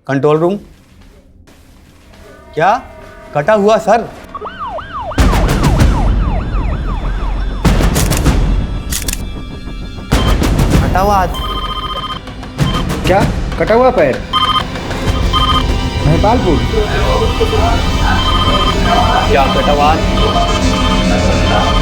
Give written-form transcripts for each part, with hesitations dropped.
Control room. क्या कटा हुआ सर? कटा हुआ हाथ। क्या कटा हुआ पैर? महिपालपुर। क्या कटा हुआ हाथ?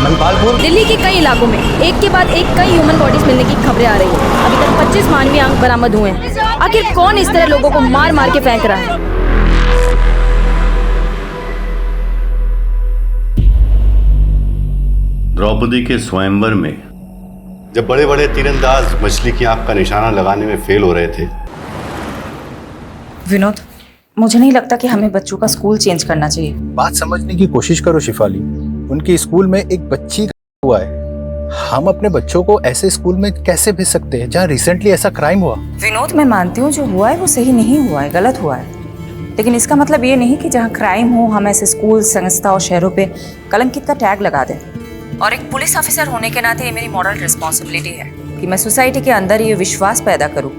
महिपालपुर। दिल्ली के कई इलाकों में एक के बाद एक कई ह्यूमन बॉडीज मिलने की खबरें आ रही हैं। अभी तक 25 मानवीय अंग बरामद हुए हैं। आखिर कौन इस तरह लोगों को मार मार के फेंक रहा है? द्रौपदी के स्वयंवर में जब बड़े बड़े तीरंदाज मछली की आंख का निशाना लगाने में फेल हो रहे थे। विनोद, मुझे नहीं लगता कि हमें बच्चों का स्कूल चेंज करना चाहिए। बात समझने की कोशिश करो शिफाली। उनके स्कूल में एक बच्ची का हुआ है। हम अपने बच्चों को ऐसे स्कूल में कैसे भेज सकते हैं जहाँ रिसेंटली ऐसा क्राइम हुआ? विनोद, मैं मानती हूँ जो हुआ है वो सही नहीं हुआ है, गलत हुआ है, लेकिन इसका मतलब ये नहीं कि जहाँ क्राइम हो हम ऐसे स्कूल, संस्था और शहरों पे कलंकित का टैग लगा दें। और एक पुलिस ऑफिसर होने के नाते ये मेरी मॉरल रिस्पॉन्सिबिलिटी है कि मैं सोसाइटी के अंदर ये विश्वास पैदा करूँ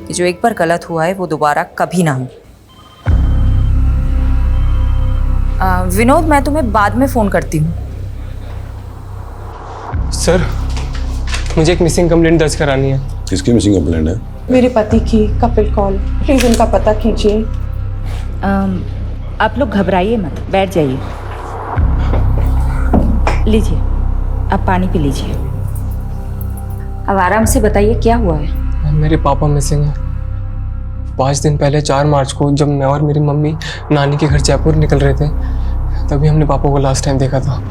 कि जो एक बार गलत हुआ है वो दोबारा कभी ना हो। विनोद, मैं तुम्हें बाद में फ़ोन करती हूँ। सर, मुझे एक मिसिंग कंप्लेंट दर्ज करानी है। किसकी मिसिंग कंप्लेंट है? मेरे पति की। कपिल कौल, प्लीज उनका पता कीजिए। आप लोग घबराइए मत, बैठ जाइए। लीजिए, आप पानी पी लीजिए। अब आराम से बताइए क्या हुआ है। मेरे पापा मिसिंग हैं। 5 दिन पहले 4 मार्च को जब मैं और मेरी मम्मी नानी के घर जयपुर निकल रहे थे तभी हमने पापा को लास्ट टाइम देखा था।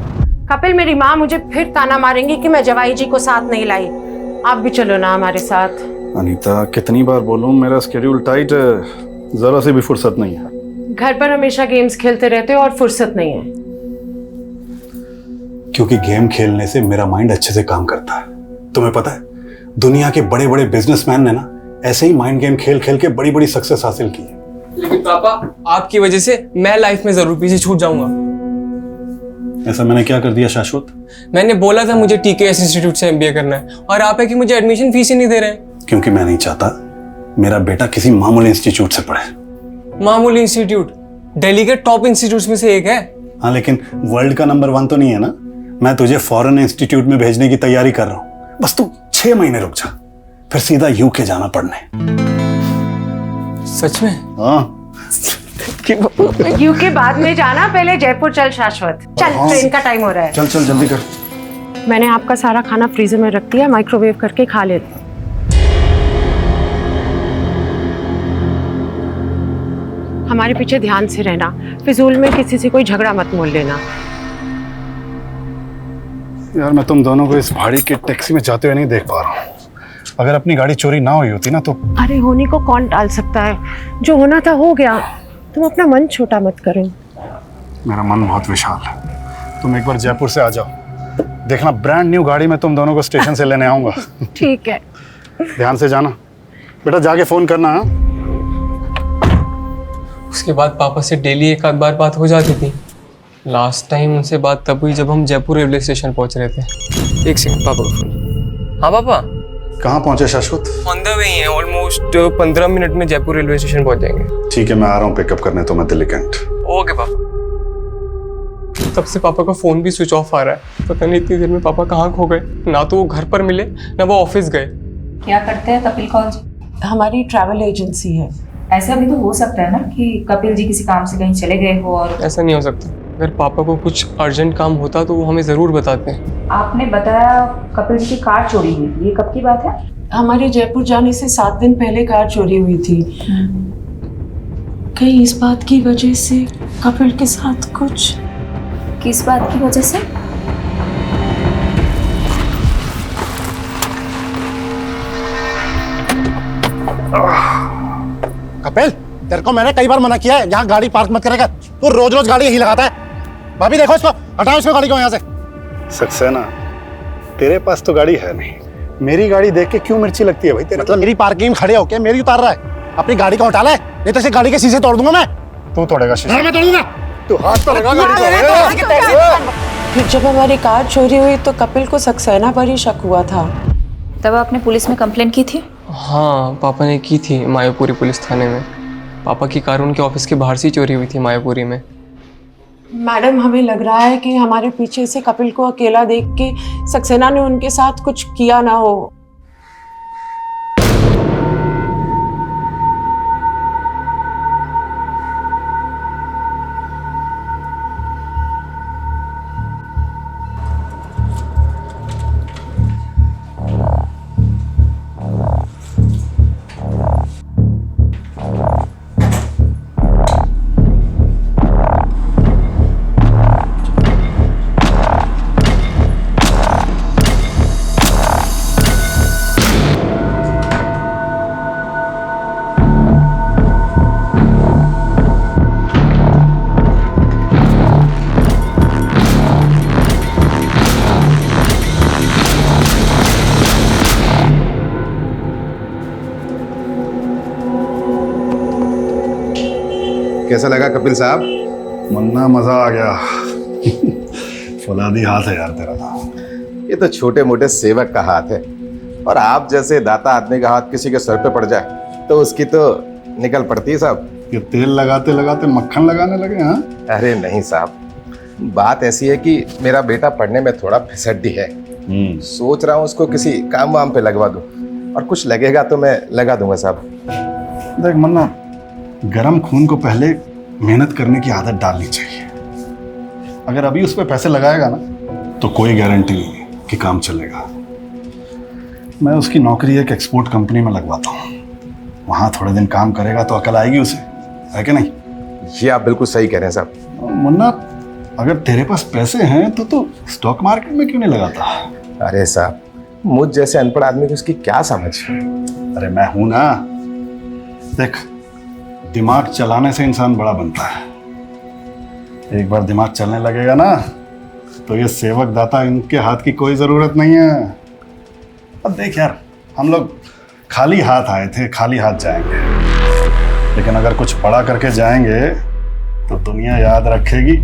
कपिल, मेरी माँ मुझे फिर ताना मारेंगी कि मैं जवाई जी को साथ नहीं लाई। आप भी चलो ना हमारे साथ। अनीता, कितनी बार बोलूं, मेरा स्केड्यूल टाइट है, जरा से भी फुर्सत नहीं है। घर पर हमेशा गेम्स खेलते रहते हो और फुर्सत नहीं है। क्योंकि गेम खेलने से मेरा माइंड अच्छे से काम करता है। तुम्हें पता है, दुनिया के बड़े बड़े बिजनेसमैन ने ना ऐसे ही माइंड गेम खेल खेल के बड़ी बड़ी सक्सेस हासिल की है। लेकिन पापा, आपकी वजह से मैं लाइफ में जरूर पीछे छूट जाऊंगा। ऐसा मैंने क्या कर दिया शाश्वत? मैंने बोला था मुझे टीकेएस इंस्टीट्यूट से एमबीए करना है और आप है कि मुझे एडमिशन फीस ही नहीं दे रहे हैं। क्योंकि मैं नहीं चाहता मेरा बेटा किसी मामूली इंस्टीट्यूट से पढ़े। मामूली इंस्टीट्यूट दिल्ली के टॉप इंस्टीट्यूट में से एक है। हाँ, लेकिन वर्ल्ड का नंबर 1 तो नहीं है ना। मैं तुझे फॉरेन इंस्टीट्यूट में भेजने की तैयारी कर रहा हूँ। बस तू 6 महीने रुक जा, फिर सीधा यूके जाना पढ़ने। सच में? हाँ। यूके बाद में जाना, पहले जयपुर चल शाश्वत। चल, ट्रेन का टाइम हो रहा है। चल चल जल्दी कर। मैंने आपका सारा खाना फ्रीजर में रख दिया, माइक्रोवेव करके खा लेते। हमारे पीछे ध्यान से रहना, फिजूल में किसी से कोई झगड़ा मत मोल लेना। यार, मैं तुम दोनों को इस भाड़ी के टैक्सी में जाते हुए नहीं देख पा रहा हूँ। अगर अपनी गाड़ी चोरी ना हुई होती ना तो। अरे, होने को कौन टाल सकता है? जो होना था हो गया। तुम अपना मन छोटा मत करो। मेरा मन बहुत विशाल है। तुम एक बार जयपुर से आ जाओ, देखना ब्रांड न्यू गाड़ी में तुम दोनों को स्टेशन से लेने आऊंगा। ठीक है। ध्यान से जाना बेटा, जाके फोन करना। हाँ? उसके बाद पापा से डेली एक आध बार बात हो जाती थी। लास्ट टाइम उनसे बात तब हुई जब हम जयपुर रेलवे स्टेशन पहुंच रहे थे। एक सेकंड, पापा का फोन। हाँ पापा। कहाँ पहुंचे शाश्वत? ऑन द वे हैं, ऑलमोस्ट 15 मिनट में जयपुर रेलवे स्टेशन पहुंच जाएंगे। ठीक है, मैं आ रहा हूँ पिकअप करने तो मैं दिल्ली कैंट। ओके पापा। तब से पापा का फोन भी स्विच ऑफ आ रहा है। पता नहीं इतनी देर में पापा कहाँ खो गए। ना तो वो घर पर मिले ना वो ऑफिस गए। क्या करते हैं कपिल कौल जी? हमारी ट्रैवल एजेंसी है। ऐसा भी तो हो सकता है ना कि कपिल जी किसी काम से कहीं चले गए हो और। ऐसा नहीं हो सकता। अगर पापा को कुछ अर्जेंट काम होता तो वो हमें ज़रूर बताते हैं। आपने बताया कपिल जी की कार चोरी हुई थी, ये कब की बात है? हमारे जयपुर जाने से 7 दिन पहले कार चोरी हुई थी। कहीं इस बात की वजह से कपिल के साथ कुछ। किस बात की वजह से? कपिल, तेरे को मैंने कई बार मना किया है यहाँ गाड़ी पार्क मत करेगा। तू रोज रोज गाड़ी यही लगाता है। भाभी देखो इसको, हटाओ इसको गाड़ी को यहाँ से। सक्सेना, तेरे पास तो गाड़ी है नहीं, मेरी गाड़ी देख के क्यों मिर्ची लगती है भाई तेरे? मतलब मेरी पार्किंग में खड़े होके मेरी उतार रहा है। अपनी गाड़ी को हटा ले, नहीं तो इसे गाड़ी के शीशे तोड़ दूंगा मैं। तू तोड़ेगा शीशे? मैं तोड़ूंगा। तू हाथ तो लगा गाड़ी को। फिर जब हमारी कार चोरी हुई तो कपिल को सक्सेना पर ही शक हुआ था। तब आपने पुलिस में कंप्लेंट की थी? हाँ, पापा ने की थी मायापुरी पुलिस थाने में। पापा की कार उनके ऑफिस के बाहर से ही चोरी हुई थी मायापुरी में। मैडम, हमें लग रहा है कि हमारे पीछे से कपिल को अकेला देख के सक्सेना ने उनके साथ कुछ किया ना हो। कैसा लगा कपिल साहब? मन्ना मजा आ गया। फौलादी हाथ है यार तेरा तो। ये तो छोटे मोटे सेवक का हाथ है, और आप जैसे दाता आदमी का हाथ किसी के सर पे पड़ जाए तो उसकी तो निकल पड़ती है साहब। ये तेल लगाते लगाते मक्खन लगाने लगे। हाँ, अरे नहीं साहब, बात ऐसी है कि मेरा बेटा पढ़ने में थोड़ा फिसड्डी है। सोच रहा हूँ उसको किसी काम वाम पे लगवा दूं, और कुछ लगेगा तो मैं लगा दूंगा साहब। देख मन्ना, गरम खून को पहले मेहनत करने की आदत डालनी चाहिए। अगर अभी उस पर पैसे लगाएगा ना तो कोई गारंटी नहीं है कि काम चलेगा। मैं उसकी नौकरी एक एक्सपोर्ट कंपनी में लगवाता हूँ, वहाँ थोड़े दिन काम करेगा तो अकल आएगी उसे, है कि नहीं? ये आप बिल्कुल सही कह रहे हैं साहब। मुन्ना, अगर तेरे पास पैसे हैं तो स्टॉक मार्केट में क्यों नहीं लगाता? अरे साहब, मुझ जैसे अनपढ़ आदमी को उसकी क्या समझ? अरे मैं हूं ना। देख, दिमाग चलाने से इंसान बड़ा बनता है। एक बार दिमाग चलने लगेगा ना तो ये सेवक दाता इनके हाथ की कोई ज़रूरत नहीं है। अब देख यार, हम लोग खाली हाथ आए थे, खाली हाथ जाएंगे, लेकिन अगर कुछ बड़ा करके जाएंगे तो दुनिया याद रखेगी।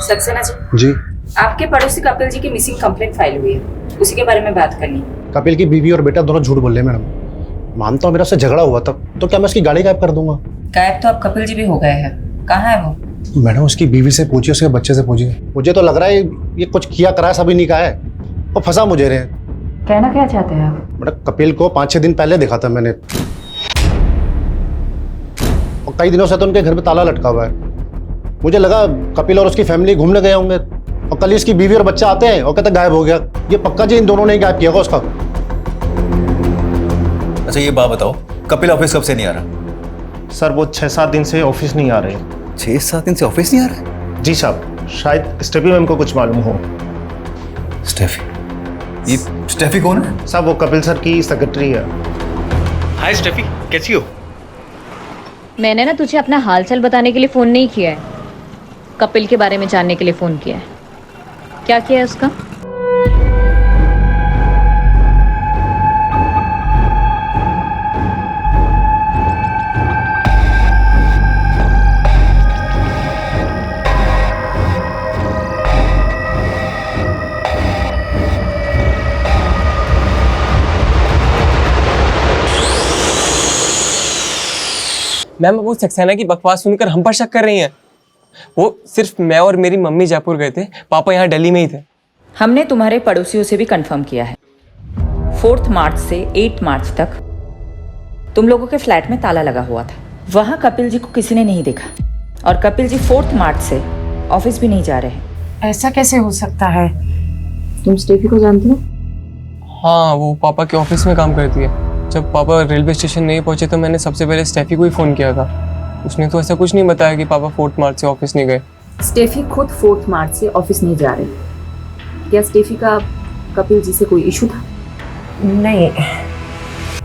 सक्सेना जी, आपके पड़ोसी कपिल जी की मिसिंग कंप्लेंट फाइल हुई है, उसी के बारे में बात करनी है। कपिल की बीवी और बेटा दोनों झूठ बोल रहे हैं मैडम। मानता हूँ मेरा उससे झगड़ा हुआ था, तो क्या मैं उसकी गाड़ी गायब कर दूंगा? गायब तो अब कपिल जी भी हो गए हैं, कहाँ है वो? मैडम, उसकी बीवी से पूछिए, उसके बच्चे से पूछिए। मुझे तो लग रहा है ये कुछ किया कराया सभी नहीं कहा है, और फंसा मुझे रहे। कहना क्या चाहते हैं आप? मैडम, कपिल को 5-6 दिन पहले देखा था मैंने, और कई दिनों से तो उनके घर पे ताला लटका हुआ है। मुझे लगा कपिल और उसकी फैमिली घूमने गए होंगे, और कल इसकी बीवी और बच्चा आते हैं और कहते गायब हो गया। ये पक्का जी इन दोनों ने ही गायब किया होगा उसका। अच्छा ये बात बताओ, कपिल ऑफिस कब से नहीं आ रहा? सर, वो 6-7 दिन से ऑफिस नहीं आ रहे। 6-7 दिन से ऑफिस नहीं आ रहा? जी साहब, शायद स्टेफी मैम को कुछ मालूम हो। स्टेफी? ये स्टेफी कौन है? साहब, वो कपिल सर की सेक्रेटरी है। हाय स्टेफी, कैसी हो? मैंने ना तुझे अपना हालचाल बताने के लिए फ़ोन नहीं किया है, कपिल के बारे में जानने के लिए फ़ोन किया है। क्या किया है उसका? मैम, वो सक्सेना की बकवास सुनकर हम पर शक कर रही हैं। वो सिर्फ मैं और मेरी मम्मी जयपुर गए थे, पापा यहाँ दिल्ली में ही थे। हमने तुम्हारे पड़ोसियों से भी कंफर्म किया है, 4 मार्च से 8 मार्च तक तुम लोगों के फ्लैट में ताला लगा हुआ था। वहाँ कपिल जी को किसी ने नहीं देखा, और कपिल जी 4 मार्च से ऑफिस भी नहीं जा रहे हैं। ऐसा कैसे हो सकता है? तुम स्टेफी को जानते हो? हाँ, वो पापा के ऑफिस में काम करती है। जब पापा रेलवे स्टेशन नहीं पहुंचे तो मैंने सबसे पहले स्टेफी को ही फ़ोन किया था। उसने तो ऐसा कुछ नहीं बताया कि पापा 4 मार्च से ऑफिस नहीं गए। स्टेफी खुद 4 मार्च से ऑफिस नहीं जा रही, क्या स्टेफी का कपिल जी से कोई इशू था? नहीं,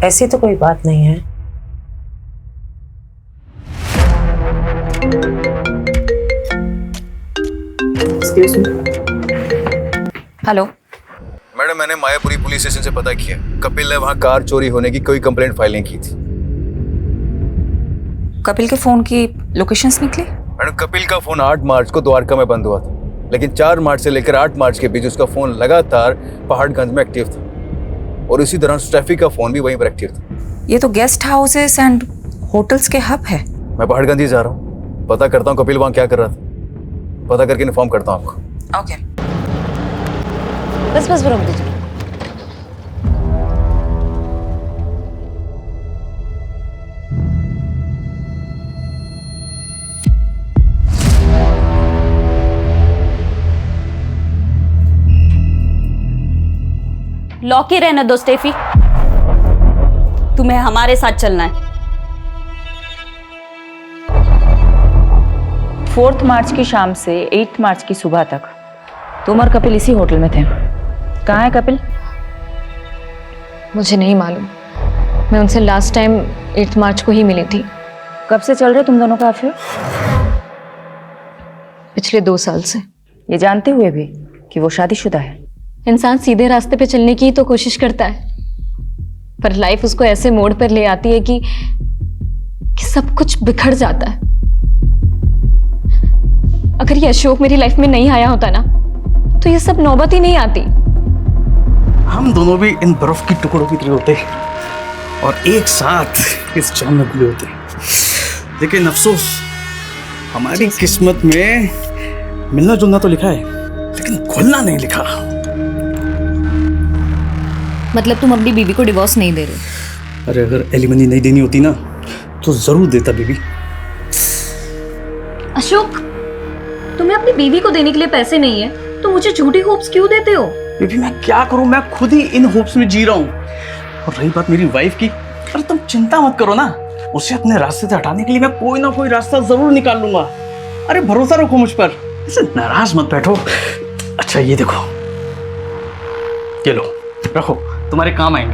ऐसी तो कोई बात नहीं है। Excuse me. हेलो मैडम, मैंने मायापुरी पुलिस स्टेशन से पता किया, कपिल ने वहाँ कार चोरी होने की कोई कंप्लेंट फाइल नहीं की थी। कपिल के फोन की लोकेशंस निकली? मैडम, कपिल का फोन 8 मार्च को द्वारका में बंद हुआ था, लेकिन 4 मार्च से लेकर 8 मार्च के बीच उसका फोन लगातार पहाड़गंज में एक्टिव था, और इसी दौरान स्टेफी का फोन भी वहीं पर एक्टिव था। ये तो गेस्ट हाउसेस एंड होटल्स के हब है। मैं पहाड़गंज ही जा रहा हूँ, पता करता हूँ कपिल वहाँ क्या कर रहा था, पता करके इन्फॉर्म करता हूँ आपको। ओके। बस रोक दीजिए। लॉक ही रहने दो स्टेफी, तुम्हें हमारे साथ चलना है। 4 मार्च की शाम से 8 मार्च की सुबह तक तुम और कपिल इसी होटल में थे। कहाँ है कपिल? मुझे नहीं मालूम, मैं उनसे लास्ट टाइम 8 मार्च को ही मिली थी। कब से चल रहे तुम दोनों का अफेयर? पिछले 2 साल से। ये जानते हुए भी कि वो शादीशुदा है? इंसान सीधे रास्ते पे चलने की तो कोशिश करता है, पर लाइफ उसको ऐसे मोड़ पर ले आती है कि सब कुछ बिखर जाता है। अगर ये अशोक मेरी लाइफ में नहीं आया होता ना, तो ये सब नौबत ही नहीं आती। हम दोनों भी इन बर्फ की टुकड़ों की तरह होते और एक साथ इस जाम में घुले होते, लेकिन अफसोस हमारी किस्मत में मिलना जुलना तो लिखा है, लेकिन घुलना नहीं लिखा। मतलब तुम अपनी बीवी को डिवोर्स नहीं दे रहे? अरे अगर एलिमनी नहीं देनी होती ना, तो जरूर देता बीबी। अशोक, तुम्हें अपनी बीवी को देने के लिए पैसे नहीं है, तो मुझे झूठी होप्स क्यों देते हो? बीबी मैं क्या करूं, मैं खुद ही इन होप्स में जी रहा हूं। और रही बात मेरी वाइफ की, अरे तुम चिंता मत करो ना, उसे अपने रास्ते से हटाने के लिए मैं कोई ना कोई रास्ता जरूर निकाल लूंगा। अरे भरोसा रखो मुझ पर, ऐसे नाराज मत बैठो। अच्छा ये देखो, ये लो रखो, तुम्हारे काम आएंगे।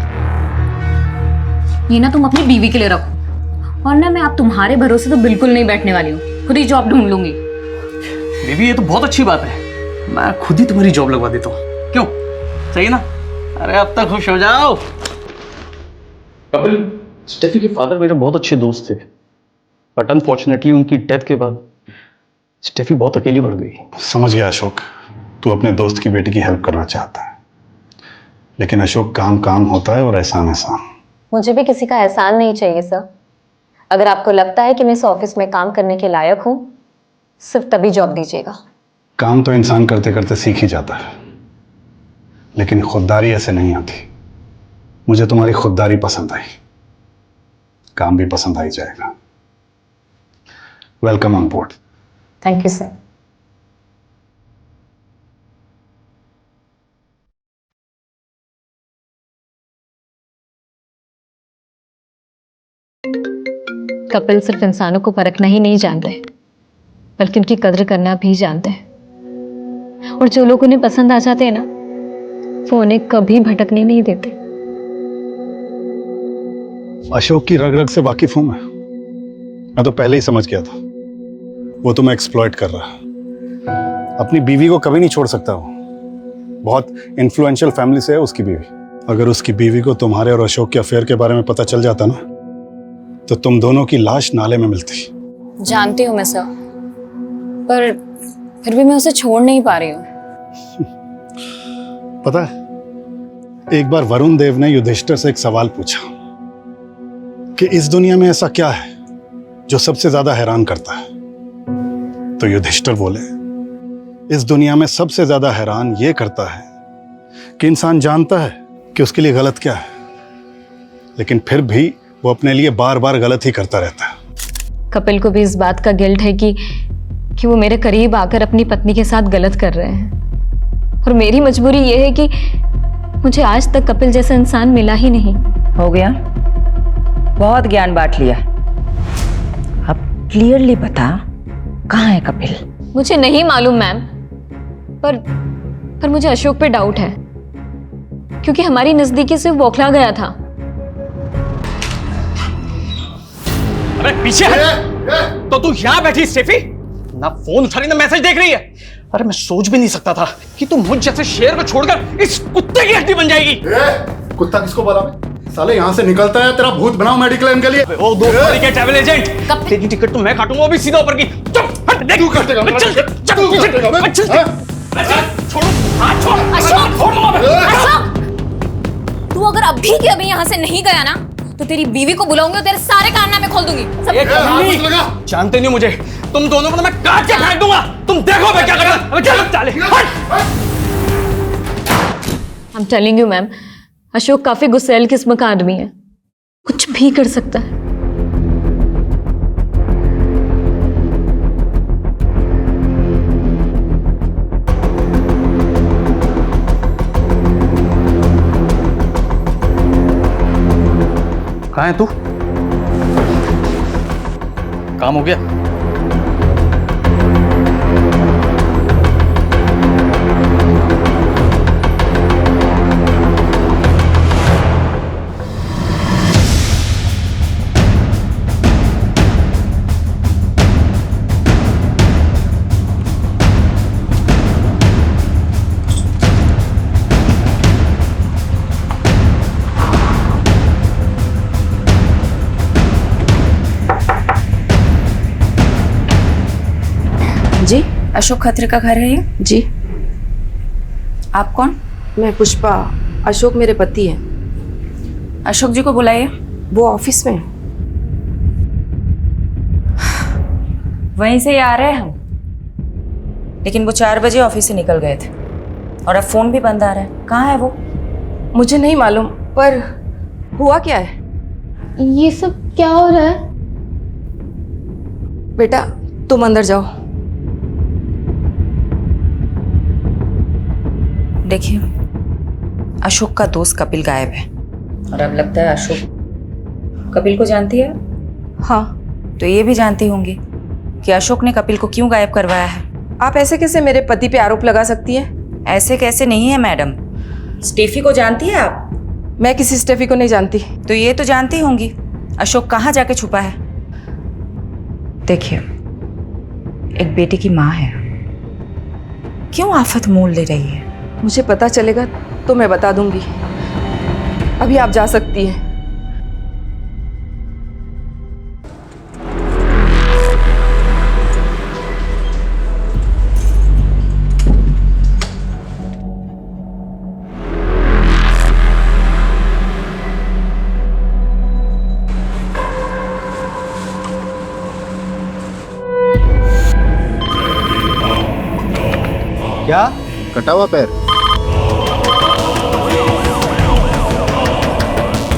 ये ना तुम अपनी बीवी के लिए रखो, और ना मैं आप तुम्हारे भरोसे तो बिल्कुल नहीं बैठने वाली हूँ, खुद ही जॉब ढूंढ लूंगी। बीबी ये तो बहुत अच्छी बात है, मैं खुद ही तुम्हारी जॉब लगवा देता हूँ, क्यों? सही ना? अरे अब तक खुश हो जाओ। कपिल, स्टेफी के फादर मेरे बहुत अच्छे दोस्त थे, बट अनफॉर्चुनेटली उनकी डेथ के बाद स्टेफी बहुत अकेली पड़ गई। समझ गया अशोक, तू अपने दोस्त की बेटी की हेल्प करना चाहता है, लेकिन अशोक काम काम होता है और एहसान एहसान। मुझे भी किसी का एहसान नहीं चाहिए सर। अगर आपको लगता है कि मैं इस ऑफिस में काम करने के लायक हूँ, सिर्फ तभी जॉब दीजिएगा। काम तो इंसान करते करते सीख ही जाता है, लेकिन खुददारी ऐसे नहीं आती। मुझे तुम्हारी खुददारी पसंद आई, काम भी पसंद आ ही जाएगा। Welcome on board. Thank you sir. Kapil सिर्फ इंसानों को परखना ही नहीं जानते, बल्कि उनकी कद्र करना भी जानते हैं। और जो लोग उन्हें पसंद आ जाते हैं ना, वो उन्हें कभी भटकने नहीं देते। अशोक की रग रग से वाकिफ हूं मैं तो पहले ही समझ गया था वो तुम्हें एक्सप्लॉइट कर रहा है। अपनी बीवी को कभी नहीं छोड़ सकता वो, बहुत इन्फ्लुएंशियल फैमिली से है उसकी बीवी। अगर उसकी बीवी को तुम्हारे और अशोक के अफेयर के बारे में पता चल जाता ना, तो तुम दोनों की लाश नाले में मिलती। जानती हूँ मैं सर, पर फिर भी मैं उसे छोड़ नहीं पा रही हूँ। पता है, एक बार वरुण देव ने युधिष्ठिर से एक सवाल पूछा कि इस दुनिया में ऐसा क्या है जो सबसे ज्यादा हैरान करता है। तो युधिष्ठिर बोले, इस दुनिया में सबसे ज्यादा हैरान ये करता है कि इंसान जानता है कि उसके लिए गलत क्या है, लेकिन फिर भी वो अपने लिए बार बार गलत ही करता रहता है। कपिल को भी इस बात का गिल्ट है कि वो मेरे करीब आकर अपनी पत्नी के साथ गलत कर रहे हैं, और मेरी मजबूरी ये है कि मुझे आज तक कपिल जैसा इंसान मिला ही नहीं। हो गया, बहुत ज्ञान बांट लिया। अब क्लियरली बता, कहाँ है कपिल? मुझे नहीं मालूम मैम, पर पर मुझे अशोक पे डाउट है, क्योंकि हमारी नजदीकी से वो बौखला गया था। अरे पीछे हट। तो तू यहाँ बैठी स्टेफी, ना फोन उठा रही ना मैसेज देख रही है। अरे मैं सोच भी नहीं सकता था कि तू मुझ जैसे शेर को छोड़कर इस कुत्ते की हड्डी बन जाएगी। कुत्ता किसको बोला मैं? साले यहाँ से निकलता है, तेरा भूत बनाओ मेडिक्लेम के लिए। वो दो के ट्रैवल एजेंट, तेरी टिकट तो मैं काटूंगा, वो भी सीधा ऊपर की। चुप हट, देख तू काटेगा, चल चल तू काटेगा मैं। छोड़ो हाथ छोड़। अशोक! छोड़ दूंगा मैं। अशोक! तू अगर अभी के अभी यहाँ से नहीं गया ना, तो तेरी बीवी को बुलाऊंगी और तेरे सारे कारनामे खोल दूंगी। जानते नहीं मुझे, तुम दोनों को तो मैं काट के फेंक दूंगा। तुम देखो मैं क्या करूंगा। अबे क्या चाले? I am telling you ma'am, Ashok काफी गुस्सैल किस्म का आदमी है, कुछ भी कर सकता है। कहाँ है तू? काम हो गया? जी, अशोक खत्री का घर है ये? जी। आप कौन? मैं पुष्पा, अशोक मेरे पति हैं। अशोक जी को बुलाइए। वो ऑफिस में। वहीं से ही आ रहे हैं हम, लेकिन वो 4 बजे ऑफिस से निकल गए थे और अब फोन भी बंद आ रहा है। कहाँ है वो? मुझे नहीं मालूम, पर हुआ क्या है? ये सब क्या हो रहा है? बेटा तुम अंदर जाओ। देखिए, अशोक का दोस्त कपिल गायब है और अब लगता है अशोक कपिल को जानती है। हाँ। तो ये भी जानती होंगी कि अशोक ने कपिल को क्यों गायब करवाया है। आप ऐसे कैसे मेरे पति पे आरोप लगा सकती हैं? ऐसे कैसे नहीं है मैडम, स्टेफी को जानती है आप? मैं किसी स्टेफी को नहीं जानती। तो ये तो जानती होंगी अशोक कहाँ जाके छुपा है। देखिए, एक बेटी की माँ है, क्यों आफत मोल ले रही है? मुझे पता चलेगा तो मैं बता दूंगी। अभी आप जा सकती हैं। क्या कटा हुआ पैर?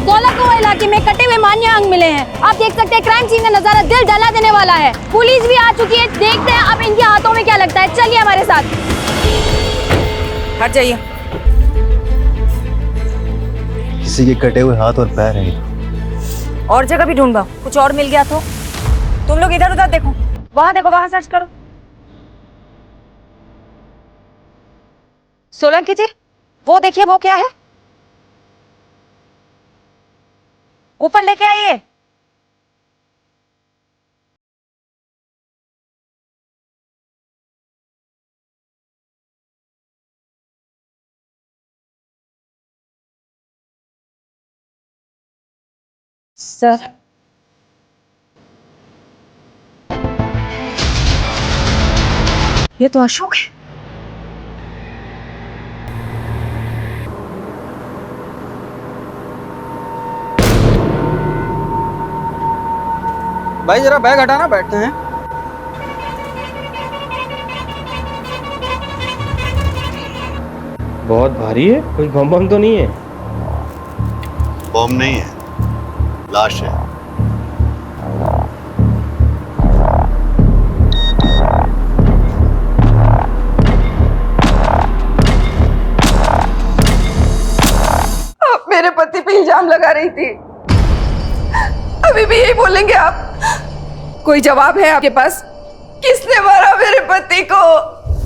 दौलतपुर इलाके में कटे हुए मान्य अंग मिले हैं। आप देख सकते हैं क्राइम सीन का नजारा दिल दहला देने वाला है। पुलिस भी आ चुकी है, देखते हैं अब इनके हाथों में क्या लगता है। चलिए हमारे साथ। हट जाइए। किसी के कटे हुए हाथ और पैर हैं। और जगह भी ढूंढा, कुछ और मिल गया तो? तुम लोग इधर उधर देखो, वहां देखो, वहां सर्च करो। सोलंकी जी, वो देखिए, वो क्या है? ऊपर लेके आइए। सर, ये तो अशोक है। भाई जरा बैग हटाना, बैठते हैं। बहुत भारी है, कुछ बम बम तो नहीं है? बम नहीं है, लाश है। आप मेरे पति पे इल्जाम लगा रही थी, अभी भी यही बोलेंगे आप? कोई जवाब है आपके पास? किसने मारा मेरे पति को?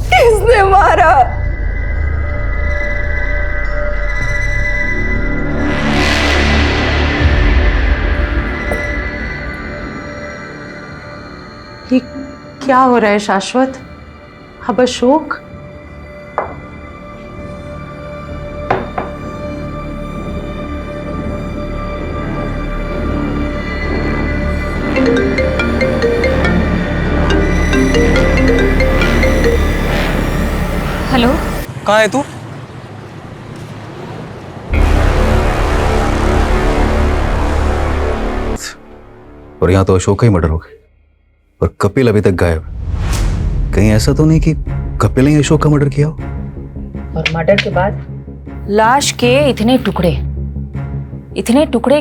किसने मारा? क्या हो रहा है शाश्वत? अब अशोक? हेलो, कहाँ है तू? और यहाँ तो अशोक का ही मर्डर हो गया और कपिल अभी तक गायब है। कहीं ऐसा तो नहीं कि कपिल ने अशोक का मर्डर किया हो? और मर्डर के बाद लाश के इतने टुकड़े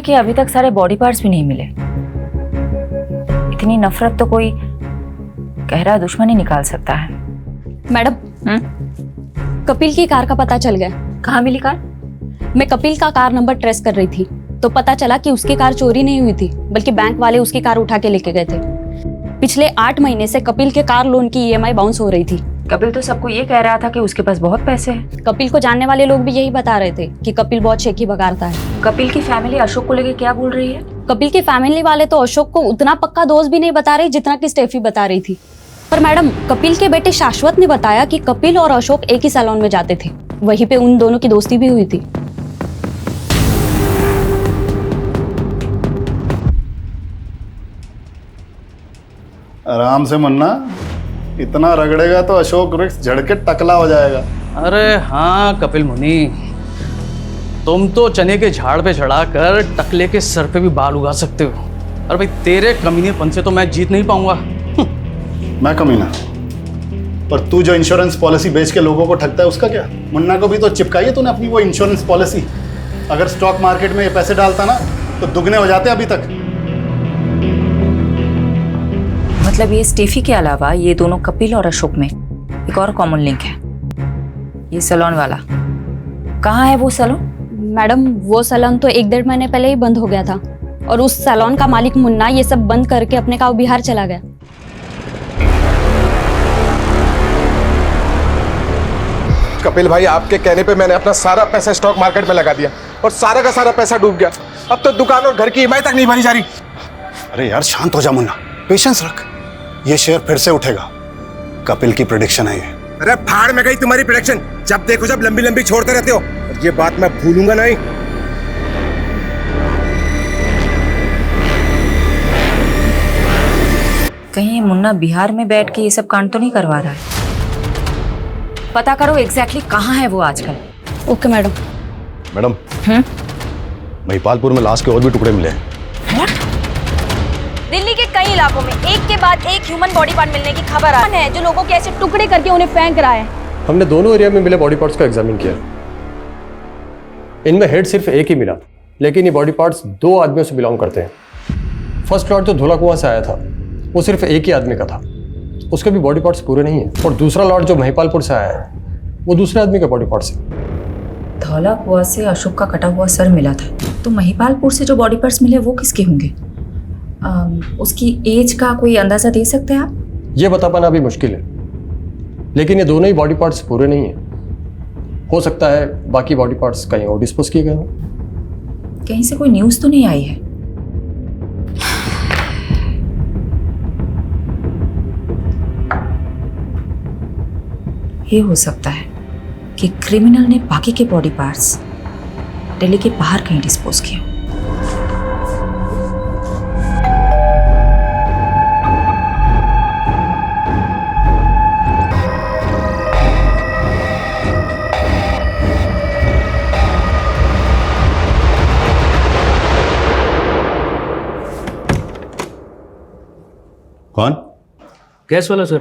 के अभी तक सारे बॉडी पार्ट्स भी नहीं मिले। इतनी नफरत तो कोई गहरा दुश्मन ही निकाल सकता है। मैडम, कपिल की कार का पता चल गया। कहाँ मिली कार? मैं कपिल का कार नंबर ट्रेस कर रही थी तो पता चला कि उसकी कार चोरी नहीं हुई थी, बल्कि बैंक वाले उसकी कार उठा के लेके गए थे। पिछले 8 महीने से कपिल के कार लोन की EMI बाउंस हो रही थी। कपिल तो सबको ये कह रहा था कि उसके पास बहुत पैसे हैं। कपिल को जानने वाले लोग भी यही बता रहे थे कि कपिल बहुत शेखी बगाड़ता है। कपिल की फैमिली अशोक को लेके क्या बोल रही है? कपिल की फैमिली वाले तो अशोक को उतना पक्का दोस्त भी नहीं बता रही जितना कि स्टेफी बता रही थी। पर मैडम, कपिल के बेटे शाश्वत ने बताया कि कपिल और अशोक एक ही सैलून में जाते थे, वहीं पे उन दोनों की दोस्ती भी हुई थी। आराम से मुन्ना, इतना रगड़ेगा तो अशोक वृक्ष झड़ के टकला हो जाएगा। अरे हाँ कपिल मुनि, तुम तो चने के झाड़ पे चढ़ाकर टकले के सर पे भी बाल उगा सकते हो। अरे भाई, तेरे कमीनेपन से तो मैं जीत नहीं पाऊंगा। मैं कमीना? पर तू जो इंश्योरेंस पॉलिसी बेच के लोगों को ठगता है उसका क्या? मुन्ना को भी तो चिपकाई है तूने अपनी वो इंश्योरेंस पॉलिसी। अगर स्टॉक मार्केट में ये पैसे डालता ना तो दुगने हो जाते अभी तक। मतलब ये स्टेफी के अलावा ये दोनों कपिल और अशोक में एक और कॉमन लिंक है, ये सैलून वाला। कहाँ है वो सैलून? मैडम, वो सैलून तो 1-1.5 महीने पहले ही बंद हो गया था और उस सैलून का मालिक मुन्ना ये सब बंद करके अपने गाँव बिहार चला गया। कपिल भाई, आपके कहने पे मैंने अपना सारा पैसा स्टॉक मार्केट में लगा दिया और सारा का सारा पैसा डूब गया। अब तो दुकान और घर की EMI तक नहीं भरी जा रही। अरे यार शांत हो जा मुन्ना, पेशेंस रख। ये शेयर फिर से उठेगा, कपिल की प्रेडिक्शन है ये। अरे फाड़ में गई तुम्हारी प्रेडिक्शन, जब देखो जब लंबी लंबी छोड़ते रहते हो। और ये बात मैं भूलूंगा नहीं। कहीं ये मुन्ना बिहार में बैठ के ये सब कांड तो नहीं करवा रहा है? पता करो एग्जैक्टली कहाँ है वो आजकल। Okay madam. मैडम, महिपालपुर में लाश के और भी टुकड़े मिले हैं। दिल्ली के कई इलाकों में एक के बाद एक ह्यूमन बॉडी पार्ट मिलने की खबर आ रही है, जो लोगों के ऐसे टुकड़े करके उन्हें फेंक रहा है। हमने दोनों एरिया में मिले बॉडी पार्ट्स को एग्जामिन किया। इनमें हेड सिर्फ एक ही मिला, लेकिन ये बॉडी पार्ट्स 2 आदमियों से बिलोंग करते हैं। फर्स्ट लॉट जो धोला कुआं से आया था वो सिर्फ एक ही आदमी का था, उसके भी बॉडी पार्ट्स पूरे नहीं है। और दूसरा लॉट जो महिपालपुर से आया है वो दूसरे आदमी का बॉडी पार्ट्स है। धौला कुआं से अशोक का कटा हुआ सर मिला था, तो महिपालपुर से जो बॉडी पार्ट्स मिले वो किसके होंगे? उसकी एज का कोई अंदाजा दे सकते हैं आप? ये बता पाना अभी मुश्किल है, लेकिन ये दोनों ही बॉडी पार्ट्स पूरे नहीं है। हो सकता है बाकी बॉडी पार्ट्स कहीं और डिस्पोज किए गए हों। कहीं से कोई न्यूज़ तो नहीं आई है? ये हो सकता है कि क्रिमिनल ने बाकी के बॉडी पार्ट्स दिल्ली के बाहर कहीं डिस्पोज किए। कौन? गैस वाला सर।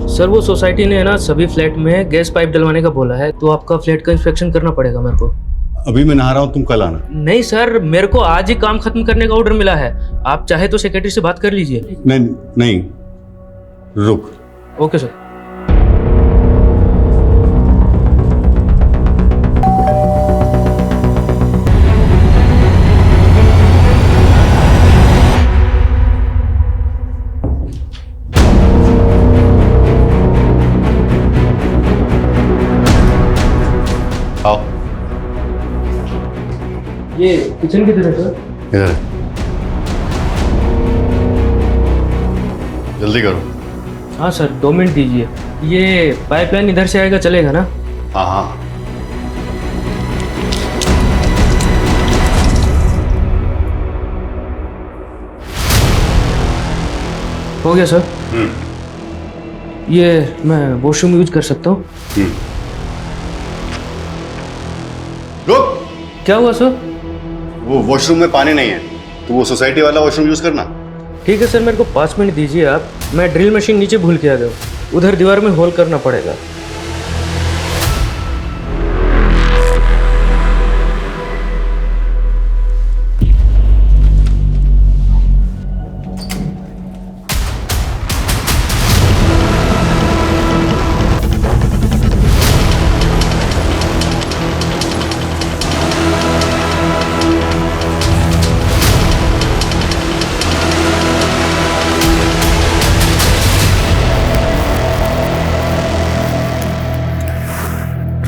सर वो सोसाइटी ने है ना सभी फ्लैट में गैस पाइप डलवाने का बोला है, तो आपका फ्लैट का इंस्पेक्शन करना पड़ेगा मेरे को। अभी मैं नहा रहा हूँ, तुम कल आना। नहीं सर, मेरे को आज ही काम खत्म करने का ऑर्डर मिला है। आप चाहे तो सेक्रेटरी से बात कर लीजिए। नहीं नहीं, रुक। Okay sir. ये किचन की तरह सर। इधर जल्दी करो। हाँ सर 2 मिनट दीजिए। ये पाइपलाइन इधर से आएगा, चलेगा ना? हाँ हाँ। हो गया सर। ये मैं वॉशरूम यूज कर सकता हूँ? रुक। क्या हुआ सर? वो वॉशरूम में पानी नहीं है, तो वो सोसाइटी वाला वॉशरूम यूज करना। ठीक है सर, मेरे को 5 मिनट दीजिए आप। मैं ड्रिल मशीन नीचे भूल के आ गया हूँ, उधर दीवार में होल करना पड़ेगा।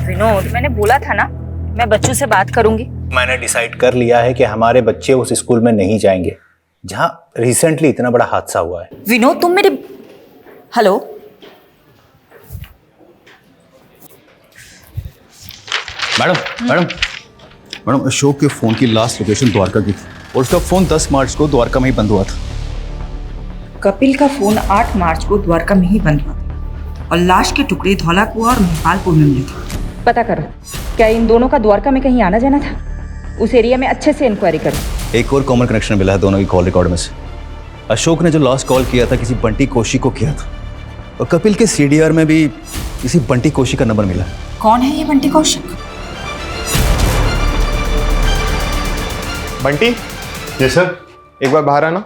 विनोद, मैंने बोला था ना मैं बच्चों से बात करूंगी। मैंने डिसाइड कर लिया है कि हमारे बच्चे उस स्कूल में नहीं जाएंगे जहां रिसेंटली इतना बड़ा हादसा हुआ है। विनोद तुम मेरे हेलो मैडम अशोक के फोन की लास्ट लोकेशन द्वारका की थी और उसका फोन 10 मार्च को द्वारका में ही बंद हुआ था। कपिल का फोन 8 मार्च को द्वारका में ही बंद हुआ था और लाश के टुकड़े धौलाकुआ और महिपालपुर में मिले थे। पता करो क्या इन दोनों का द्वारका में कहीं आना जाना था? उस एरिया में अच्छे से इंक्वायरी करो। एक और कॉमन कनेक्शन मिला है दोनों की कॉल रिकॉर्ड में से। अशोक ने जो लास्ट कॉल किया था किसी बंटी कोशी को किया था और कपिल के सीडीआर में भी किसी बंटी कोशी का नंबर मिला। कौन है ये बंटी कौशिक? बंटी। जी सर। एक बार बाहर आना।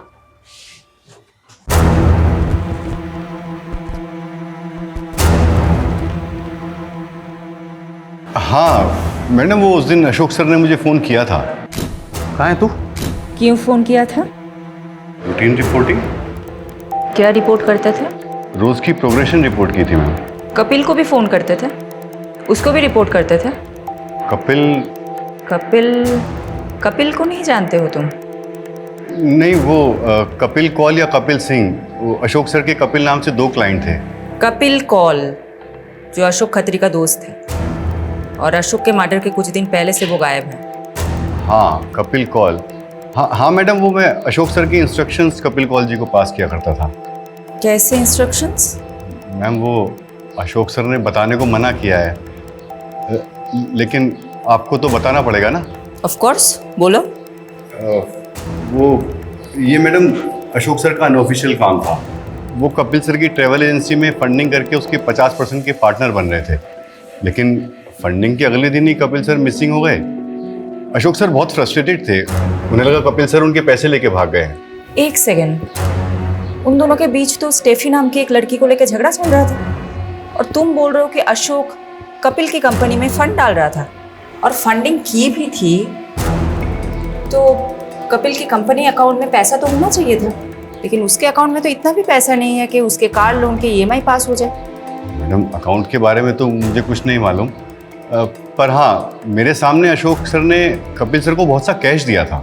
हाँ मैडम, वो उस दिन अशोक सर ने मुझे फोन किया था। कहाँ है तू? क्यों फोन किया था? Routine reporting. क्या रिपोर्ट करते थे? रोज की प्रोग्रेशन रिपोर्ट की थी मैम। कपिल को भी फोन करते थे? उसको भी रिपोर्ट करते थे? कपिल कपिल को नहीं जानते हो तुम? नहीं, वो कपिल कौल या कपिल सिंह, वो अशोक सर के कपिल नाम से 2 क्लाइंट थे। कपिल कौल जो अशोक खत्री का दोस्त है और अशोक के मर्डर के कुछ दिन पहले से वो गायब है। हाँ कपिल कौल। हाँ मैडम, वो मैं अशोक सर की इंस्ट्रक्शंस कपिल कौल जी को पास किया करता था। कैसे इंस्ट्रक्शंस? मैम वो अशोक सर ने बताने को मना किया है, लेकिन आपको तो बताना पड़ेगा ना। ऑफ कोर्स, बोलो। वो ये मैडम अशोक सर का अनऑफिशियल काम था। वो कपिल सर की ट्रैवल एजेंसी में फंडिंग करके उसके 50% के पार्टनर बन रहे थे, लेकिन फंडिंग के अगले दिन ही कपिल सर मिसिंग हो गए। अशोक सर बहुत फ्रस्ट्रेटेड थे, उन्हें लगा कपिल सर उनके पैसे लेके भाग गए हैं। एक सेकंड, उन दोनों के बीच तो स्टेफी नाम की एक लड़की को लेकर झगड़ा चल रहा था और तुम बोल रहे हो कि अशोक कपिल की कंपनी में फंड डाल रहा था और फंडिंग की भी थी, तो कपिल की कंपनी अकाउंट में पैसा तो होना चाहिए था, लेकिन उसके अकाउंट में तो इतना भी पैसा नहीं है कि उसके कार लोन के EMI पास हो जाए। मैडम अकाउंट के बारे में तो मुझे कुछ नहीं मालूम, पर हाँ मेरे सामने अशोक सर ने कपिल सर को बहुत सा कैश दिया था।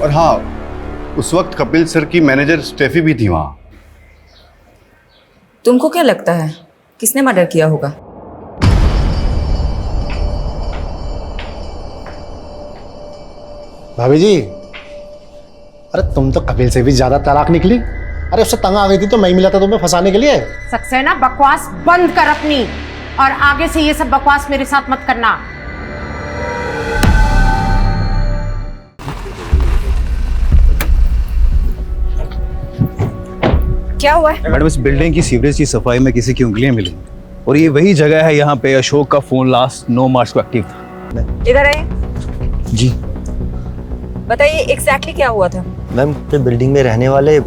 और हाँ, उस वक्त कपिल सर की मैनेजर स्टेफी भी थी वहां। तुमको क्या लगता है किसने मर्डर किया होगा? भाभी जी, अरे तुम तो कपिल से भी ज्यादा तलाक निकली। अरे उससे तंग आ गई थी तो मैं ही मिला था तुम्हें फंसाने के लिए। सक्सेना, बकवास बंद कर अपनी, और आगे से ये सब बकवास मेरे साथ मत करना। क्या हुआ है? मैडम इस बिल्डिंग की सीवरेज की सफाई में किसी की उंगलियां मिली और ये वही जगह है यहाँ पे अशोक का फोन लास्ट 9 मार्च को एक्टिव था। इधर आइए। जी बताइए एग्जैक्टली क्या हुआ था? मैम, बिल्डिंग में रहने वाले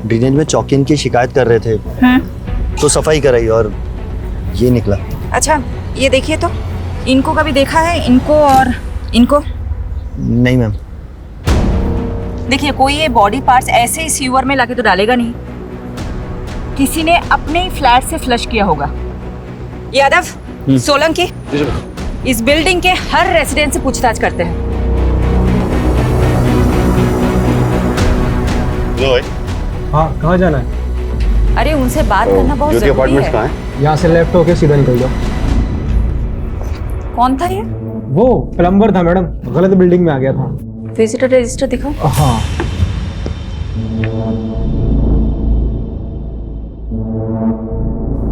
ड्रेनेज में चौकिन की शिकायत कर रहे थे, तो सफाई कराई और ये निकला। अच्छा ये देखिए तो, इनको कभी देखा है? इनको और इनको? नहीं मैम। देखिए कोई ये बॉडी पार्ट्स ऐसे ही सीवर में लाके तो डालेगा नहीं, किसी ने अपने ही फ्लैट से फ्लश किया होगा। यादव, सोलंकी, इस बिल्डिंग के हर रेसिडेंट से पूछताछ करते हैं। हेलो भाई। हाँ, कहाँ जाना है? अरे उनसे बात करना बहुत ज्योति जरूरी अपार्टमेंट्स है। कहाँ है? यहाँ से लेफ्ट होके सीधा निकल जाओ। कौन था ये? वो प्लम्बर था मैडम, गलत बिल्डिंग में आ गया था। विजिटर रजिस्टर दिखाओ। हाँ।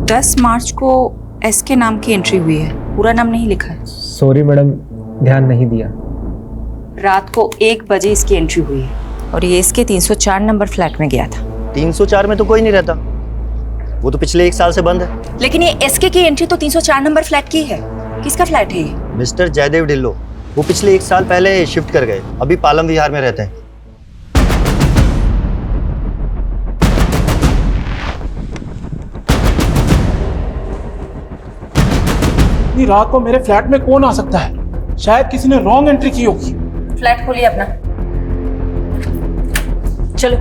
दस मार्च को एस के नाम की एंट्री हुई है, पूरा नाम नहीं लिखा है। सॉरी मैडम, ध्यान नहीं दिया। रात को 1 बजे इसकी एंट्री हुई है और ये इसके 304 नंबर फ्लैट में गया था। 304 में तो कोई नहीं रहता, वो तो पिछले 1 साल से बंद है। लेकिन ये एसके की एंट्री तो 304 नंबर फ्लैट की है। किसका फ्लैट है ये? मिस्टर जयदेव ढिल्लो, वो पिछले 1 साल पहले शिफ्ट कर गए, अभी पालम विहार में रहते हैं। इतनी रात को मेरे फ्लैट में कौन आ सकता है? शायद किसी ने रॉन्ग एंट्री की होगी। फ्लैट खोलिए अपना, चलो।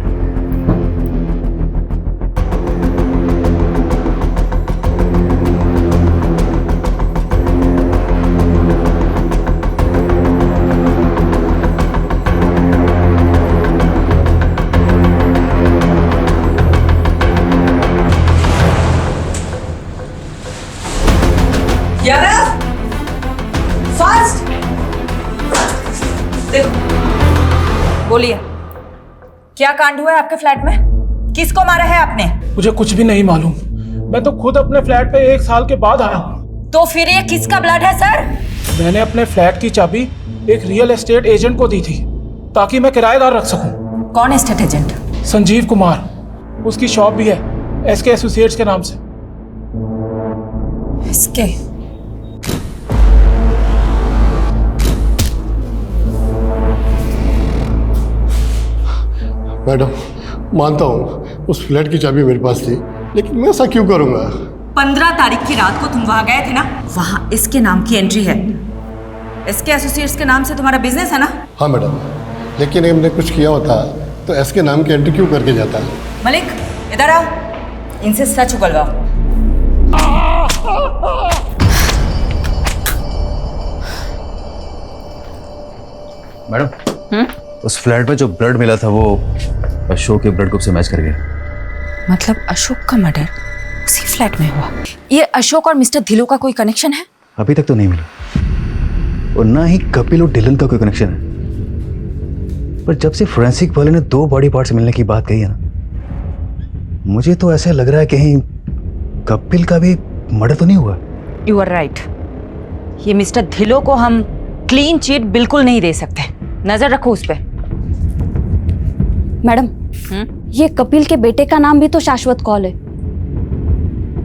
फास्ट देखो, बोलिए क्या कांड हुआ है आपके फ्लैट में? किसको मारा है आपने? मुझे कुछ भी नहीं मालूम, मैं तो खुद अपने फ्लैट पे 1 साल के बाद आया हूँ। तो फिर ये किसका ब्लड है सर? मैंने अपने फ्लैट की चाबी एक रियल एस्टेट एजेंट को दी थी ताकि मैं किराएदार रख सकूं। कौन एस्टेट एजेंट? संजीव कुमार, उसकी शॉप भी है एसके एसोसिएट्स के नाम से। इसके मैडम, मानता हूँ उस फ्लैट की चाबी मेरे पास थी, लेकिन मैं ऐसा क्यों करूँगा? 15 तारीख की रात को तुम वहां गए थे ना? वहां इसके नाम की एंट्री है। इसके एसोसिएट्स के नाम से तुम्हारा बिजनेस है ना? हाँ मैडम, लेकिन हमने कुछ किया होता तो एसके नाम की एंट्री क्यों करके जाता? मलिक इधर आओ, इनसे सच उगलवाओ। मैडम, उस फ्लैट में जो ब्लड मिला था वो अशोक के ब्लड ग्रुप से मैच कर गया। मतलब अशोक का मर्डर उसी फ्लैट में हुआ? ये अशोक और मिस्टर धिलो का कोई कनेक्शन है? अभी तक तो नहीं मिला, और ना ही कपिल और डिलन का कोई कनेक्शन है। पर जब से फोरेंसिक वाले ने 2 बॉडी पार्ट्स मिलने की बात कही है ना, मुझे तो ऐसा लग रहा है कहीं कपिल का भी मर्डर तो नहीं हुआ। यू आर राइट, ये मिस्टर धिलो को हम क्लीन चिट बिल्कुल नहीं दे सकते। नजर रखो उस पर। मैडम, ये कपिल के बेटे का नाम भी तो शाश्वत कौल है,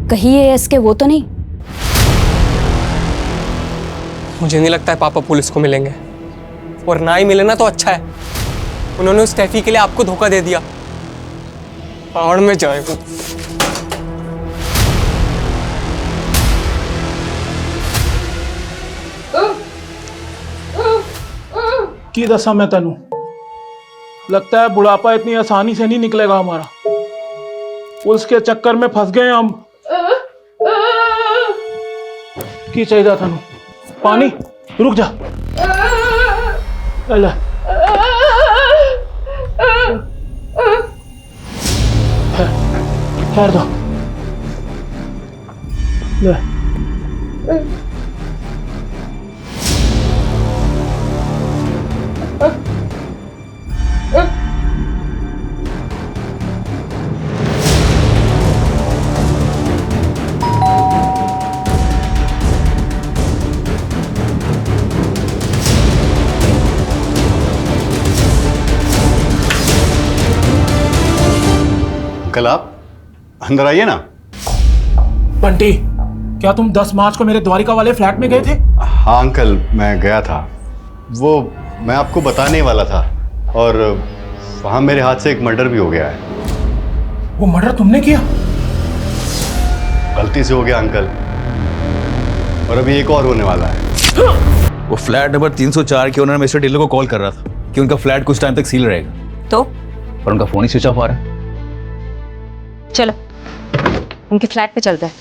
कहीं ये इसके वो तो नहीं? मुझे नहीं लगता है पापा पुलिस को मिलेंगे, और ना ही मिले ना तो अच्छा है। उन्होंने उस टैफी के लिए आपको धोखा दे दिया। पहाड़ में जाए वो। की दसा मैं तेनू, लगता है बुढ़ापा इतनी आसानी से नहीं निकलेगा हमारा। पुलिस के चक्कर में फंस गए हम। की चाहिए तेनू? पानी? रुक जा। ले ठहर दो। ले अंकल, आप अंदर आइए ना। बंटी, क्या तुम 10 मार्च को मेरे द्वारिका वाले फ्लैट में गए थे? हाँ अंकल, मैं गया था। वो मैं आपको बताने वाला था, और वहाँ मेरे हाथ से एक मर्डर भी हो गया है। वो मर्डर तुमने किया? गलती से हो गया अंकल, और अभी एक और होने वाला है। वो फ्लैट नंबर 304 के ओनर मिस्टर ढिल्लो को कॉल कर रहा था कि उनका फ्लैट कुछ टाइम तक सील रहेगा, तो पर उनका फोन ही स्विच ऑफ आ रहा है। चलो उनके फ्लैट पे चलते हैं।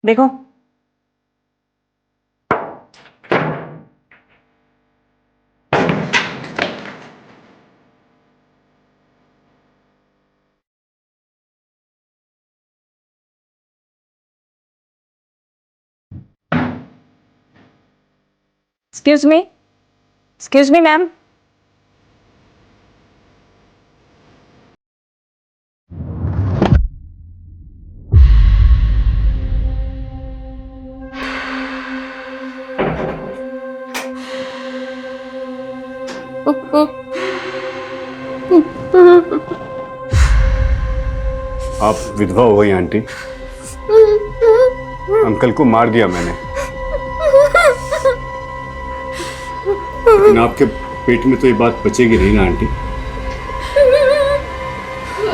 देखो एक्सक्यूज मी मैम। आप विधवा हो गई आंटी। अंकल को मार दिया मैंने, लेकिन आपके पेट में तो ये बात बचेगी नहीं ना आंटी।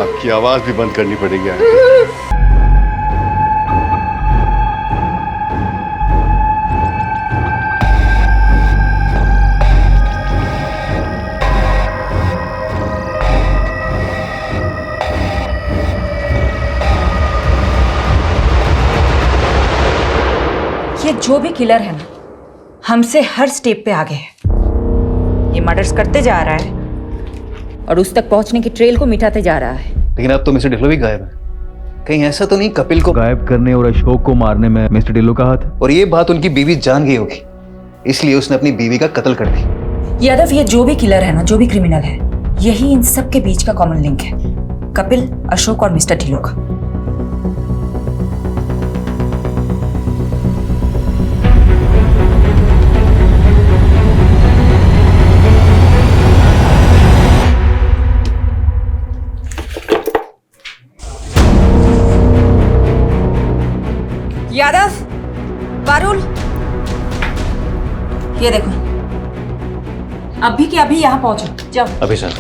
आपकी आवाज भी बंद करनी पड़ेगी आंटी। ये जो भी किलर है ना, हमसे हर स्टेप पे आगे है। ये मर्डर्स करते जा रहा है और उस तक पहुंचने की ट्रेल को मिटाते जा रहा है। लेकिन अब तो मिस्टर ढिल्लो भी गायब है। कहीं ऐसा तो नहीं कपिल को गायब करने और अशोक को मारने में मिस्टर ढिल्लो का हाथ है? और ये बात उनकी बीवी जान गई होगी, इसलिए उसने अपनी बीवी का कत्ल कर दी। यादव, ये जो भी किलर है ना, जो भी क्रिमिनल है, यही इन सब के बीच का कॉमन लिंक है, कपिल, अशोक और मिस्टर ढिल्लो का। यादव, पारुल, ये देखो, अभी के अभी यहाँ पहुंचो, जाओ। अभी सर।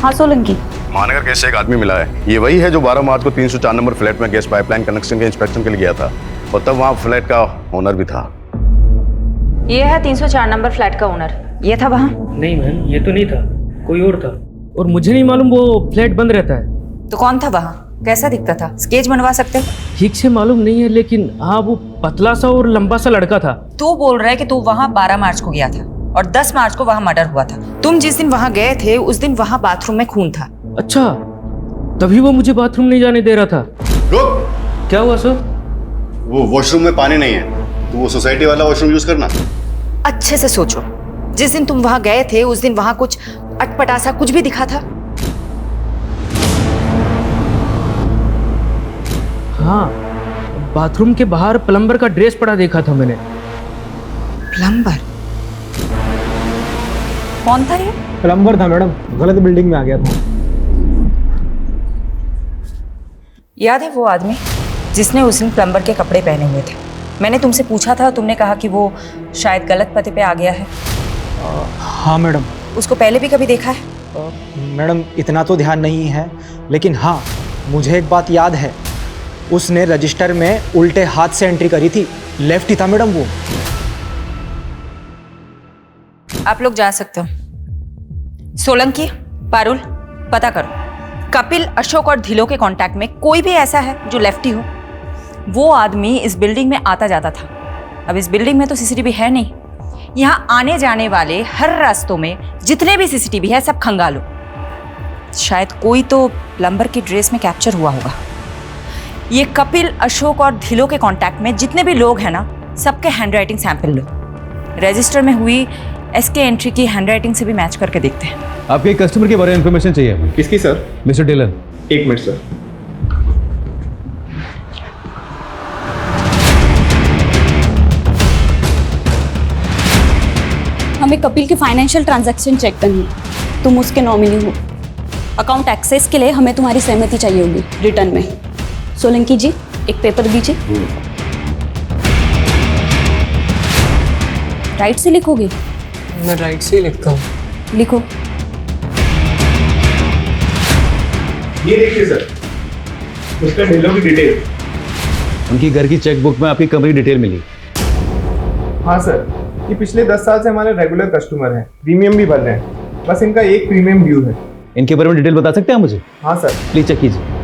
हाँ सोलंकी। महानगर कैसे एक आदमी मिला है। ये वही है जो 12 मार्च को 304 नंबर फ्लैट में गैस पाइपलाइन कनेक्शन के इंस्पेक्शन के लिए गया था, और तब वहाँ फ्लैट का ओनर भी था। ये है 304 नंबर फ्लैट का ओनर। ये था वहाँ? नहीं मैम, ये तो नहीं था, कोई और था, और मुझे नहीं मालूम वो फ्लैट बंद रहता है। तो कौन था वहाँ? कैसा दिखता था? स्केच बनवा सकते हो? ठीक से मालूम नहीं है, लेकिन हाँ वो पतला सा और लंबा सा लड़का था। तू बोल रहा है कि तू वहाँ 12 मार्च को गया था और 10 मार्च को वहाँ मर्डर हुआ था। तुम जिस दिन वहाँ गए थे उस दिन वहाँ बाथरूम में खून था। अच्छा, तभी वो मुझे बाथरूम नहीं जाने दे रहा था। रुक! क्या हुआ सर? वो वॉशरूम में पानी नहीं है, तो वो सोसाइटी वाला वॉशरूम यूज करना। अच्छे से सोचो, जिस दिन तुम वहाँ गए थे उस दिन वहाँ कुछ अटपटासा कुछ भी दिखा था? हाँ, बाथरूम के बाहर प्लम्बर का ड्रेस पड़ा देखा था मैंने। प्लम्बर? कौन था ये? प्लम्बर था मैडम, गलत बिल्डिंग में आ गया था। याद है वो आदमी जिसने उस दिन प्लम्बर के कपड़े पहने हुए थे? मैंने तुमसे पूछा था, तुमने कहा कि वो शायद गलत पते पे आ गया है। हाँ मैडम। उसको पहले भी कभी देखा है? मैडम इतना तो ध्यान नहीं है, लेकिन हाँ मुझे एक बात याद है, उसने रजिस्टर में उल्टे हाथ से एंट्री करी थी, लेफ्ट ही था मैडम वो। आप लोग जा सकते हो। सोलंकी, पारुल, पता करो कपिल, अशोक और ढिल्लो के कांटेक्ट में कोई भी ऐसा है जो लेफ्टी हो। वो आदमी इस बिल्डिंग में आता जाता था। अब इस बिल्डिंग में तो सीसीटीवी है नहीं, यहाँ आने जाने वाले हर रास्तों में जितने भी सीसीटीवी है सब खंगालो। शायद कोई तो प्लम्बर की ड्रेस में कैप्चर हुआ होगा। ये कपिल, अशोक और ढिल्लो के कांटेक्ट में जितने भी लोग हैं ना, सबके हैंडराइटिंग सैंपल लो। रजिस्टर में हुई एसके एंट्री की हैंडराइटिंग से भी मैच करके देखते हैं। आपके कस्टमर के बारे में इंफॉर्मेशन चाहिए। किसकी सर? Mister Dillon. एक मिनट सर। हमें कपिल की फाइनेंशियल ट्रांजैक्शन चेक करनी है। तुम उसके नॉमिनी हो। अकाउंट एक्सेस के लिए हमें तुम्हारी सहमति चाहिए होगी रिटर्न में। सोलंकी जी, एक पेपर दीजिए। राइट से लिखोगे? मैं राइट से ही लिखता हूँ। लिखो। ये देखिए सर, मिस्टर ढिल्लो की डिटेल। उनकी घर की चेकबुक में आपकी कंपनी डिटेल मिली। हाँ सर, ये पिछले 10 साल से हमारे रेगुलर कस्टमर हैं, प्रीमियम भी भर रहे हैं, बस इनका एक प्रीमियम ड्यू है। इनके बारे में डिटेल बता सकते हैं मुझे? हाँ सर। प्लीज चेक कीजिए।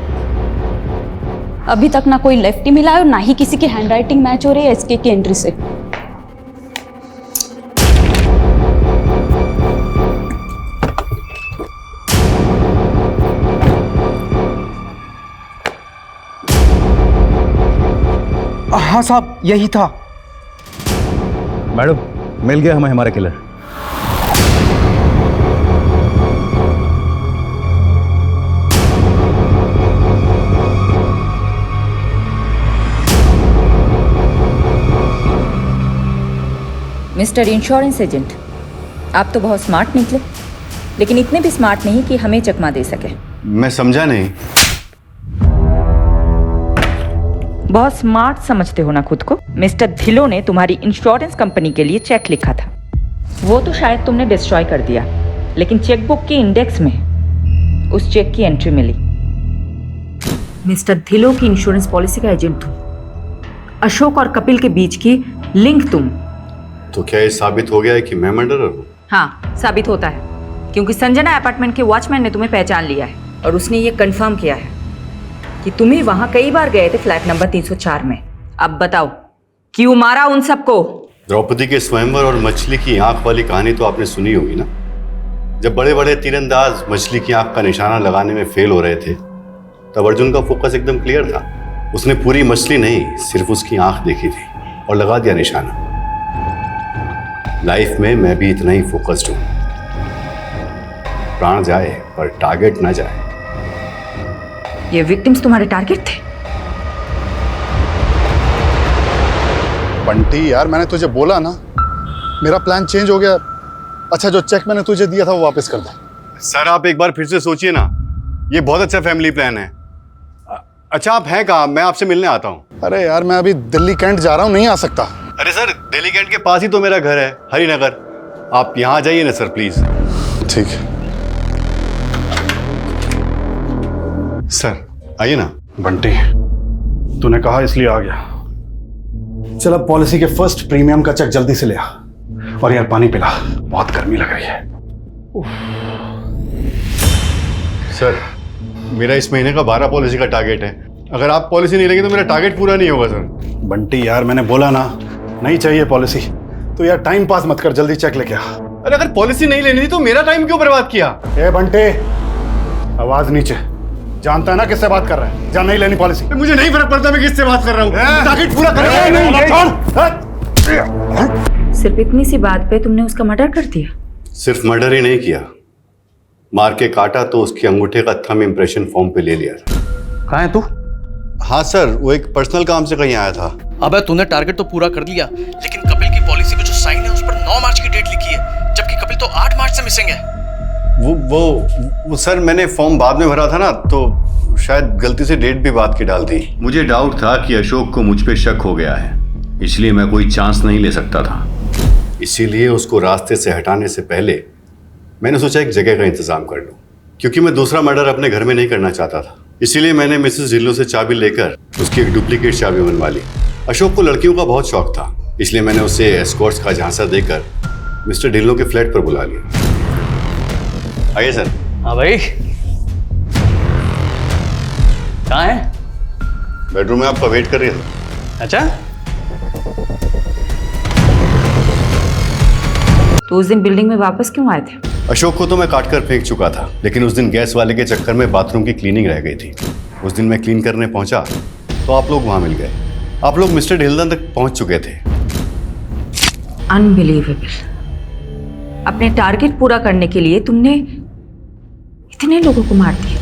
अभी तक ना कोई लेफ्टी मिला है और ना ही किसी की हैंडराइटिंग मैच हो रही है एसके की एंट्री से। हाँ साहब, यही था। मैडम, मिल गया हमें हमारा किलर। मिस्टर इंश्योरेंस एजेंट, आप तो बहुत स्मार्ट निकले, लेकिन इतने भी स्मार्ट नहीं कि हमें चकमा दे सके। मैं समझा नहीं। बहुत स्मार्ट समझते हो ना खुद को। मिस्टर ढिल्लों ने तुम्हारी इंश्योरेंस कंपनी के लिए चेक लिखा था, वो तो शायद तुमने डिस्ट्रॉय कर दिया, लेकिन चेकबुक के इंडेक्स में उस चेक की एंट्री मिली। मिस्टर ढिल्लों की इंश्योरेंस पॉलिसी का एजेंट तुम, अशोक और कपिल के बीच की लिंक तुम। तो क्या ये साबित हो गया है कि मैं मर्डरर हूँ? हाँ, साबित होता है, क्योंकि संजना अपार्टमेंट के वॉचमैन ने तुम्हें पहचान लिया है और उसने ये कंफर्म किया है कि तुम ही वहां कई बार गए थे फ्लैट नंबर 304 में। अब बताओ, क्यों मारा उन सबको? द्रौपदी के स्वयंवर और मछली की आंख वाली कहानी तो आपने सुनी होगी ना। जब बड़े बड़े तीरंदाज मछली की आंख का निशाना लगाने में फेल हो रहे थे, तब अर्जुन का फोकस एकदम क्लियर था। उसने पूरी मछली नहीं, सिर्फ उसकी आंख देखी थी और लगा दिया निशाना। लाइफ में मैं भी इतना ही फोकस्ड हूं। प्राण जाए पर टारगेट ना जाए। ये विक्टिम्स तुम्हारे टारगेट थे? बंटी यार, मैंने तुझे बोला ना, मेरा प्लान चेंज हो गया। अच्छा, जो चेक मैंने तुझे दिया था वो वापस कर दे। सर, आप एक बार फिर से सोचिए ना, ये बहुत अच्छा फैमिली प्लान है। अच्छा, आप हैं कहाँ? मैं आपसे मिलने आता हूँ। अरे यार, मैं अभी दिल्ली कैंट जा रहा हूँ, नहीं आ सकता। अरे सर, दिल्ली कैंट के पास ही तो मेरा घर है, हरिनगर। आप यहाँ जाइए ना सर, प्लीज। ठीक है सर, आइए ना। बंटी, तूने कहा इसलिए आ गया। चल, अब पॉलिसी के फर्स्ट प्रीमियम का चेक जल्दी से ले आ। और यार पानी पिला, बहुत गर्मी लग रही है। सर, मेरा इस महीने का 12 पॉलिसी का टारगेट है। अगर आप पॉलिसी नहीं लेंगे तो मेरा टारगेट पूरा नहीं होगा सर। बंटी यार, मैंने बोला ना, नहीं चाहिए पॉलिसी। तो यार टाइम पास मत कर, जल्दी चेक लेके आ। अरे अगर पॉलिसी नहीं लेनी थी तो मेरा टाइम क्यों बर्बाद किया? ए बंटे, आवाज नीचे। जानता है ना किससे बात कर रहा है? जा, नहीं लेनी पॉलिसी। मुझे नहीं फर्क पड़ता मैं किससे बात कर रहा हूँ। टारगेट पूरा कर। सिर्फ इतनी सी बात पे तुमने उसका मर्डर कर दिया? सिर्फ मर्डर ही नहीं किया, मार के काटा तो उसके अंगूठे का थंब इंप्रेशन फॉर्म पे ले लिया। कहाँ है तू? हाँ सर, वो एक पर्सनल काम से कहीं आया था। अबे तूने टारगेट तो पूरा कर लिया, लेकिन कपिल की पॉलिसी पे जो साइन है उस पर 9 मार्च की डेट लिखी है, जबकि कपिल तो 8 मार्च से मिसिंग है। वो सर, मैंने फॉर्म बाद में भरा था ना, तो शायद गलती से डेट भी बाद की डाल दी। मुझे डाउट था कि अशोक को मुझ पे शक हो गया है, इसलिए मैं कोई चांस नहीं ले सकता था। इसीलिए उसको रास्ते से हटाने से पहले मैंने सोचा एक जगह का इंतजाम कर लूं, क्योंकि मैं दूसरा मर्डर अपने घर में नहीं करना चाहता था। इसीलिए मैंने मिसेस ढिल्लों से चाबी लेकर उसकी एक डुप्लीकेट चाबी बनवा ली। अशोक को लड़कियों का बहुत शौक था, इसलिए मैंने उसे एस्कॉर्ट्स का झांसा देकर मिस्टर ढिल्लों के फ्लैट पर बुला लिया। आइए सर। हाँ भाई, कहाँ है? बेडरूम में आपका वेट कर रही है। अच्छा, तो उस दिन बिल्डिंग में वापस क्यों आए थे? अशोक को तो मैं काट कर फेंक चुका था, लेकिन उस दिन गैस वाले के चक्कर में बाथरूम की क्लीनिंग रह गई थी। उस दिन मैं क्लीन करने पहुंचा तो आप लोग वहां मिल गए। आप लोग मिस्टर ढिल्लन तक पहुंच चुके थे। अनबिलीवेबल। अपने टारगेट पूरा करने के लिए तुमने इतने लोगों को मार दिया।